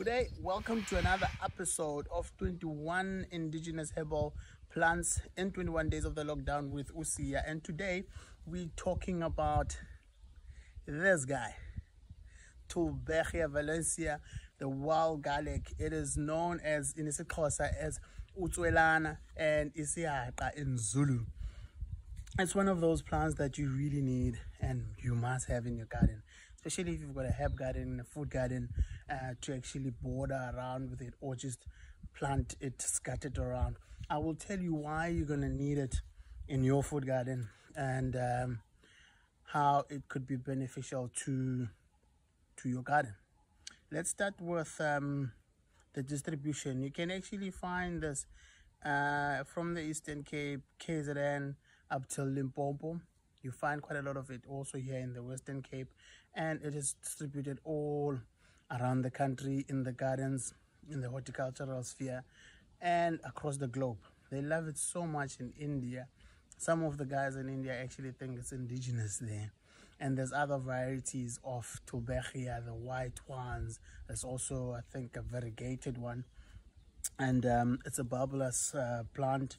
Today, welcome to another episode of 21 indigenous herbal plants in 21 days of the lockdown with Usia. And today, we're talking about this guy, Tulbaghia, violacea, the wild garlic. It is known as in isiXhosa as utswelana and isihaqa in Zulu. It's one of those plants that you really need and you must have in your garden, especially if you've got a herb garden, a food garden, to actually border around with it or just plant it scattered around. I will tell you why you're going to need it in your food garden and how it could be beneficial to your garden. Let's start with the distribution. You can actually find this from the Eastern Cape, KZN, up till Limpopo. You find quite a lot of it also here in the Western Cape, and it is distributed all around the country, in the gardens, in the horticultural sphere, and across the globe. They love it so much in India. Some of the guys in India actually think it's indigenous there. And there's other varieties of Tulbaghia, the white ones. There's also, I think, a variegated one. And it's a bulbous plant,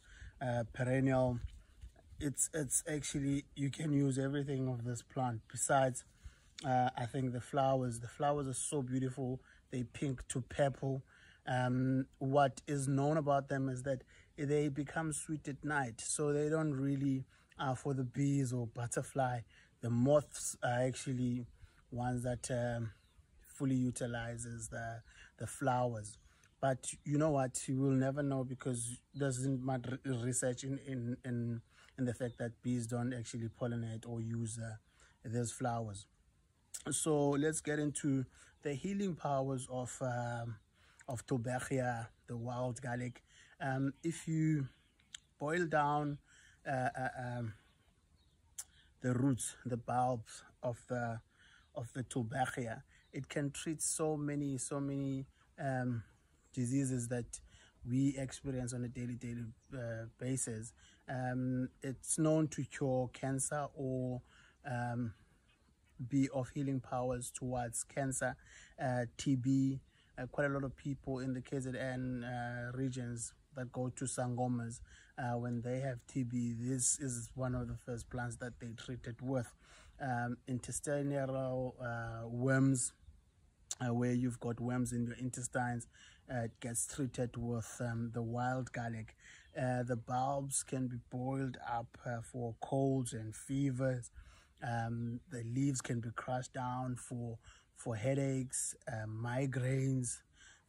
perennial. It's actually, you can use everything of this plant. Besides, I think the flowers are so beautiful. They pink to purple. What is known about them is that they become sweet at night, so they don't really for the bees or butterfly. The moths are actually ones that fully utilizes the flowers. But you know what, you will never know, because there's much research in the fact that bees don't actually pollinate or use those flowers. So let's get into the healing powers of Tulbaghia, the wild garlic. If you boil down the roots, the bulbs of the Tulbaghia, it can treat so many diseases that we experience on a daily basis. It's known to cure cancer or be of healing powers towards cancer, TB. Quite a lot of people in the KZN regions that go to sangomas when they have TB, this is one of the first plants that they treat it with. Intestinal worms, where you've got worms in your intestines, it gets treated with the wild garlic. The bulbs can be boiled up for colds and fevers. The leaves can be crushed down for headaches, migraines.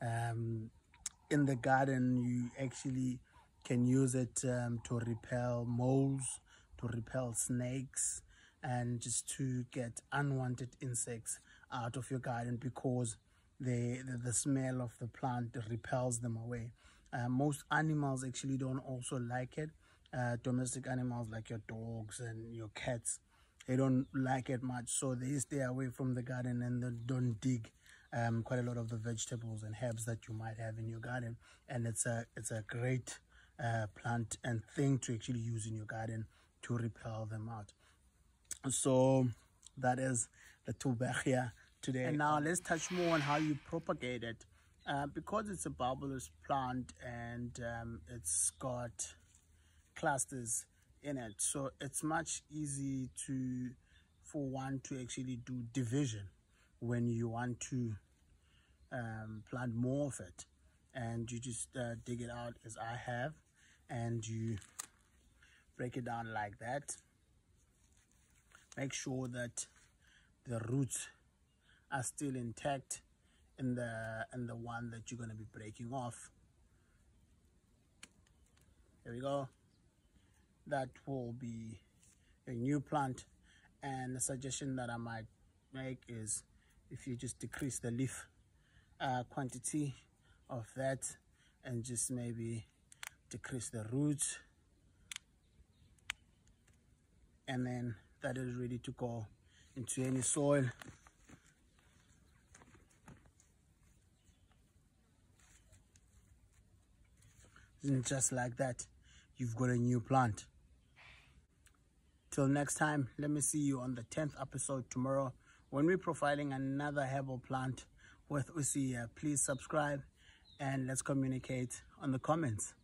In the garden, you actually can use it to repel moles, to repel snakes, and just to get unwanted insects out of your garden, because the smell of the plant repels them away. Most animals actually don't also like it. Domestic animals like your dogs and your cats, they don't like it much, so they stay away from the garden and they don't dig quite a lot of the vegetables and herbs that you might have in your garden. And it's a great plant and thing to actually use in your garden to repel them out. So that is the Tulbaghia today. And now let's touch more on how you propagate it. Because it's a bulbous plant and it's got clusters in it, so it's much easy for one to actually do division when you want to plant more of it. And you just dig it out as I have, and you break it down like that. Make sure that the roots are still intact in the one that you're going to be breaking off. There we go. That will be a new plant. And the suggestion that I might make is, if you just decrease the leaf quantity of that and just maybe decrease the roots, and then that is ready to go into any soil. And just like that, you've got a new plant. Till next time, let me see you on the 10th episode tomorrow, when we're profiling another herbal plant with Usia. Please subscribe and let's communicate on the comments.